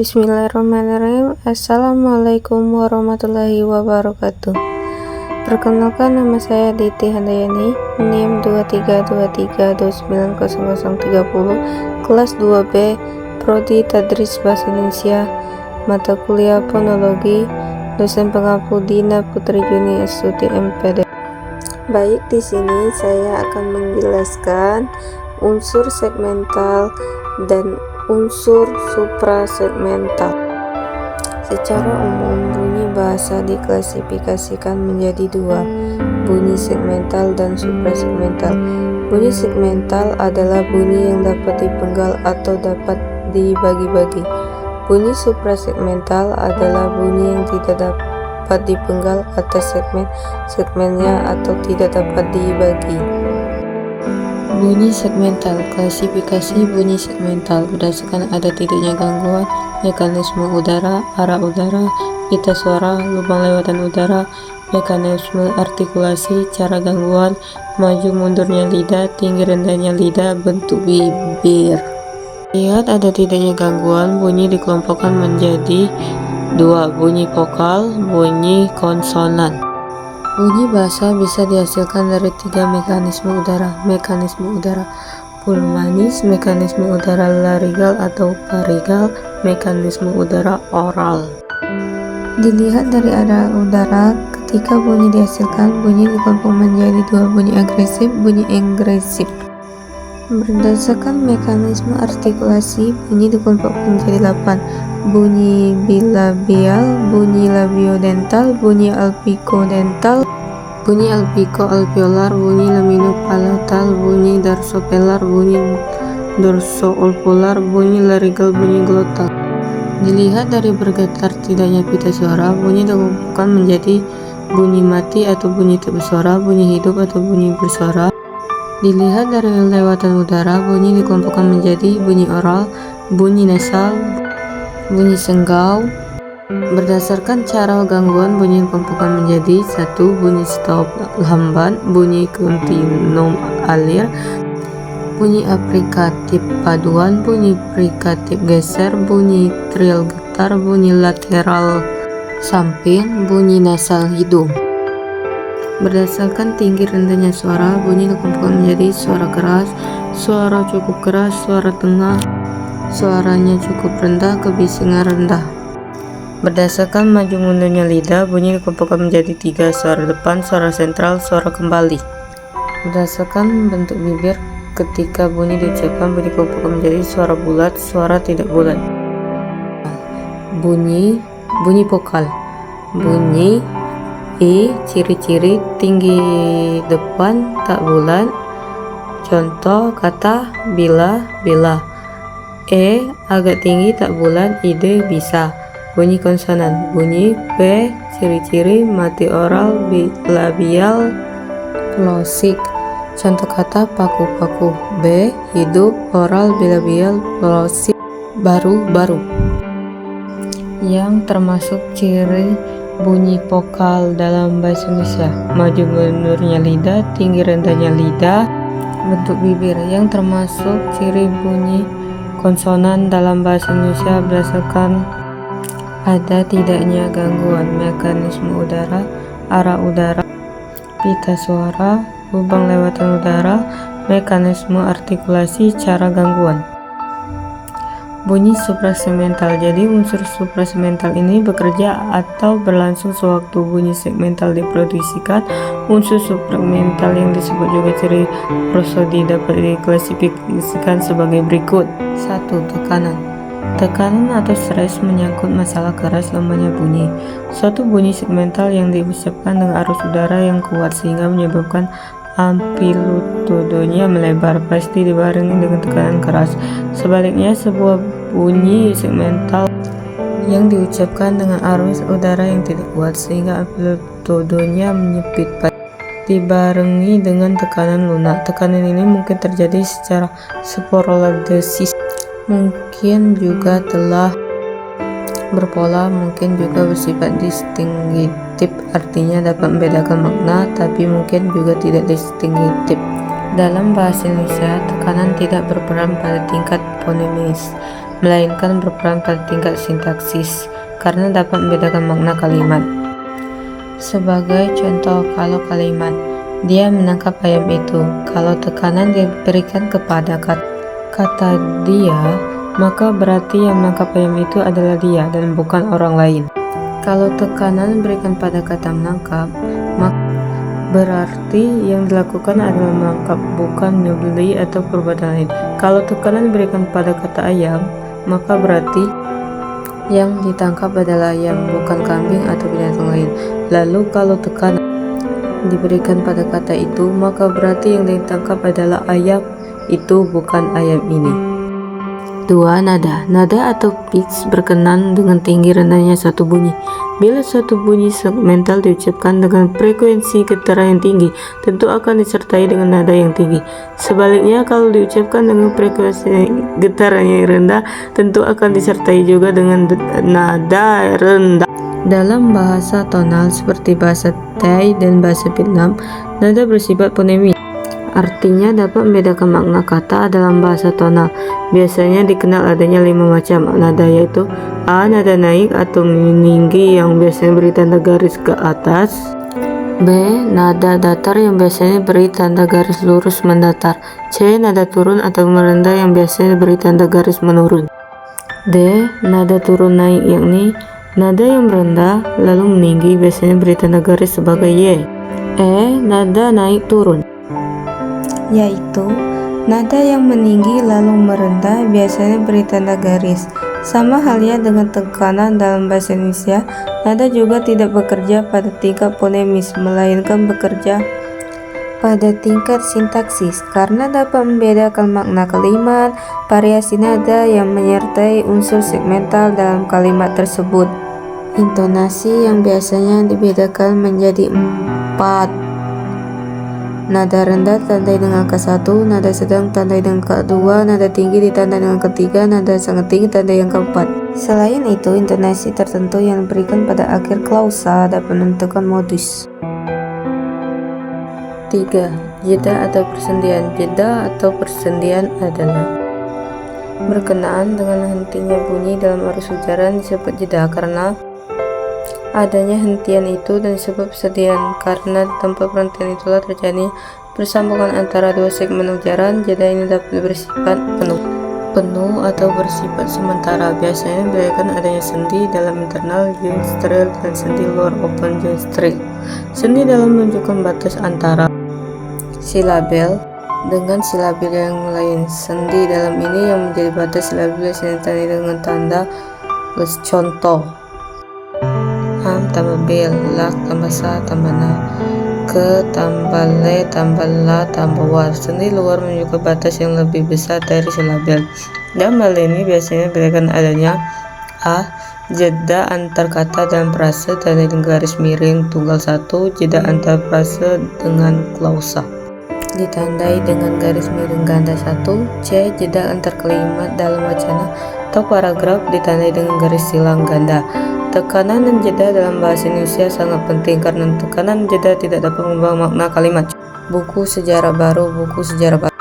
Bismillahirrahmanirrahim. Assalamualaikum warahmatullahi wabarakatuh. Perkenalkan, nama saya Diti Handayani, NIM 2323290030, kelas 2B, Prodi Tadris Bahasa Indonesia, mata kuliah Fonologi, dosen pengampu Dina Putri Juni Astuti MPD. Baik, di sini saya akan menjelaskan unsur segmental dan unsur suprasegmental. Secara umum, bunyi bahasa diklasifikasikan menjadi dua, bunyi segmental dan suprasegmental. Bunyi segmental adalah bunyi yang dapat dipenggal atau dapat dibagi-bagi. Bunyi suprasegmental adalah bunyi yang tidak dapat dipenggal atas segmennya atau tidak dapat dibagi. Bunyi segmental. Klasifikasi bunyi segmental berdasarkan ada tidaknya gangguan mekanisme udara, arah udara, pita suara, lubang lewatan udara, mekanisme artikulasi, cara gangguan, maju mundurnya lidah, tinggi rendahnya lidah, bentuk bibir. Lihat ada tidaknya gangguan, bunyi dikelompokkan menjadi dua, bunyi vokal, bunyi konsonan. Bunyi bahasa bisa dihasilkan dari tiga mekanisme udara. Mekanisme udara pulmonis, mekanisme udara laringal atau pharyngal, mekanisme udara oral. Dilihat dari arah udara, ketika bunyi dihasilkan, bunyi dikelompok menjadi dua, bunyi agresif, bunyi agresif. Berdasarkan mekanisme artikulasi, bunyi dikelompok menjadi 8, bunyi bilabial, bunyi labiodental, bunyi alveodental, bunyi alveolar, bunyi laminopalatal, bunyi darsopelar, bunyi dorsoolpolar, bunyi laringal, bunyi glotal. Dilihat dari bergetar tidaknya pita suara, bunyi dikelompokkan menjadi bunyi mati atau bunyi tak bersuara, bunyi hidup atau bunyi bersuara. Dilihat dari lewatan udara, bunyi dikelompokkan menjadi bunyi oral, bunyi nasal, bunyi senggau. Berdasarkan cara gangguan, bunyi dikelompokkan menjadi 1, bunyi stop lamban, bunyi kontinum alir, bunyi aprikatif paduan, bunyi frikatif geser, bunyi trial getar, bunyi lateral samping, bunyi nasal hidung. Berdasarkan tinggi rendahnya suara, bunyi dikelompokkan menjadi suara keras, suara cukup keras, suara tengah, suaranya cukup rendah, kebisingan rendah. Berdasarkan maju mundurnya lidah, bunyi dikelompokkan menjadi 3, suara depan, suara sentral, suara kembali. Berdasarkan bentuk bibir, ketika bunyi diucapkan, bunyi dikelompokkan menjadi suara bulat, suara tidak bulat. Bunyi vokal. Bunyi I, ciri-ciri tinggi depan tak bulat. Contoh kata bila, bila. E, agak tinggi tak bulat, ide, bisa. Bunyi konsonan. Bunyi P, ciri-ciri mati oral, labial, klosik. Contoh kata paku-paku. B, hidup, oral, bilabial, klosik, baru-baru. Yang termasuk ciri bunyi vokal dalam bahasa Indonesia: maju mundurnya lidah, tinggi rendahnya lidah, bentuk bibir. Yang termasuk ciri bunyi konsonan dalam bahasa Indonesia berdasarkan ada tidaknya gangguan mekanisme udara, arah udara, pita suara, lubang lewatan udara, mekanisme artikulasi, cara gangguan. Bunyi suprasegmental. Jadi unsur suprasegmental ini bekerja atau berlangsung sewaktu bunyi segmental diproduksikan. Unsur suprasegmental yang disebut juga ciri prosodi dapat diklasifikasikan sebagai berikut. 1. Tekanan. Tekanan atau stres menyangkut masalah keras lemahnya bunyi. Suatu bunyi segmental yang diucapkan dengan arus udara yang kuat sehingga menyebabkan amplitudonya melebar, pasti dibarengi dengan tekanan keras. Sebaliknya, sebuah bunyi segmental yang diucapkan dengan arus udara yang tidak kuat sehingga amplitudonya menyempit, dibarengi dengan tekanan lunak. Tekanan ini mungkin terjadi secara sporadis, mungkin juga telah berpola, mungkin juga bersifat distingitif, artinya dapat membedakan makna, tapi mungkin juga tidak distingitif. Dalam bahasa Indonesia, tekanan tidak berperan pada tingkat fonemis. melainkan berperan pada tingkat sintaksis karena dapat membedakan makna kalimat. Sebagai contoh, kalau kalimat dia menangkap ayam itu, kalau tekanan diberikan kepada kata dia, maka berarti yang menangkap ayam itu adalah dia dan bukan orang lain. Kalau tekanan diberikan pada kata menangkap, maka berarti yang dilakukan adalah menangkap, bukan menyembelih atau perbuatan lain. Kalau tekanan diberikan pada kata ayam, maka berarti yang ditangkap adalah ayam, bukan kambing atau binatang lain. Lalu kalau tekanan diberikan pada kata itu, maka berarti yang ditangkap adalah ayam itu, bukan ayam ini. 2. Nada atau pitch berkenaan dengan tinggi rendahnya suatu bunyi. Bila suatu bunyi segmental diucapkan dengan frekuensi getaran yang tinggi, tentu akan disertai dengan nada yang tinggi. Sebaliknya, kalau diucapkan dengan frekuensi getaran yang rendah, tentu akan disertai juga dengan nada rendah. Dalam bahasa tonal seperti bahasa Thai dan bahasa Vietnam, nada bersifat fonemis. Artinya dapat membedakan makna kata dalam bahasa tonal. Biasanya dikenal adanya 5 macam nada, yaitu A. Nada naik atau meninggi yang biasanya beri tanda garis ke atas. B. Nada datar yang biasanya beri tanda garis lurus mendatar. C. Nada turun atau merendah yang biasanya beri tanda garis menurun. D. Nada turun naik, yakni nada yang merendah lalu meninggi biasanya beri tanda garis sebagai Y. E. Nada naik turun, yaitu nada yang meninggi lalu merendah biasanya beri tanda garis. Sama halnya dengan tekanan dalam bahasa Indonesia, nada juga tidak bekerja pada tingkat fonemis, melainkan bekerja pada tingkat sintaksis karena dapat membedakan makna kalimat, variasi nada yang menyertai unsur segmental dalam kalimat tersebut. Intonasi yang biasanya dibedakan menjadi 4. Nada rendah ditandai dengan angka 1, nada sedang ditandai dengan angka 2, nada tinggi ditandai dengan angka 3, nada sangat tinggi ditandai dengan angka 4. Selain itu, intonasi tertentu yang diberikan pada akhir klausa dapat menentukan modus. 3. Jeda atau persendian. Jeda atau persendian adalah berkenaan dengan hentinya bunyi dalam arus ujaran disebut jeda karena adanya hentian itu, dan disebut persediaan karena tanpa perhentian itulah terjadi persambungan antara dua segmen ujaran. Jeda ini dapat bersifat penuh atau bersifat sementara. Biasanya membedakan adanya sendi dalam internal joint strill dan sendi luar open joint strill. Sendi dalam menunjukkan batas antara silabel dengan silabel yang lain. Sendi dalam ini yang menjadi batas silabel yang ditandai dengan tanda plus. Contoh: am tambah bel, lak tambah sa tambah na, ke tambah le tambah la tambah war. Sendi luar menunjukkan batas yang lebih besar dari silabel. Dalam hal ini biasanya membedakan adanya a. Jeda antar kata dan frase ditandai dengan garis miring tunggal 1. Jeda antar frase dengan klausa ditandai dengan garis miring ganda 1. C. Jeda antar kalimat dalam wacana atau paragraf ditandai dengan garis silang ganda. Tekanan dan jeda dalam bahasa Indonesia sangat penting karena tekanan jeda tidak dapat mengubah makna kalimat. Buku sejarah baru, buku sejarah baru.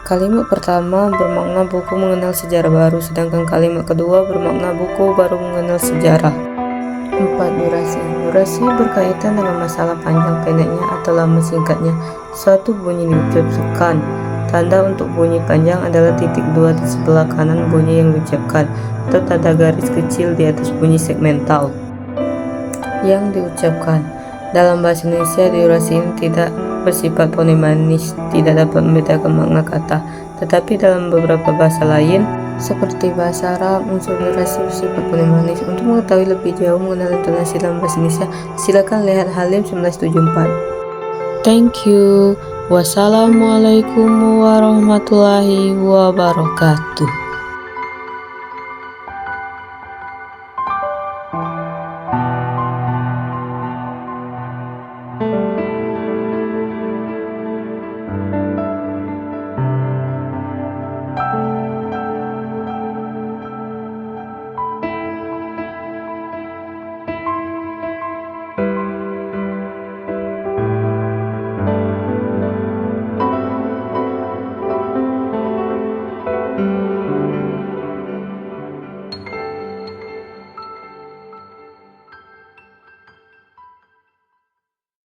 Kalimat pertama bermakna buku mengenal sejarah baru, sedangkan kalimat kedua bermakna buku baru mengenal sejarah. 4. Durasi. Durasi berkaitan dengan masalah panjang pendeknya atau lama singkatnya suatu bunyi diucapkan. Tanda untuk bunyi panjang adalah titik 2 di sebelah kanan bunyi yang diucapkan, atau tanda garis kecil di atas bunyi segmental yang diucapkan. Dalam bahasa Indonesia, durasi ini tidak bersifat fonemanis, tidak dapat membedakan makna kata. Tetapi dalam beberapa bahasa lain, seperti bahasa Arab, unsur durasi bersifat fonemanis. Untuk mengetahui lebih jauh mengenai intonasi dalam bahasa Indonesia, silakan lihat Halim 1974. Thank you. Wassalamualaikum warahmatullahi wabarakatuh.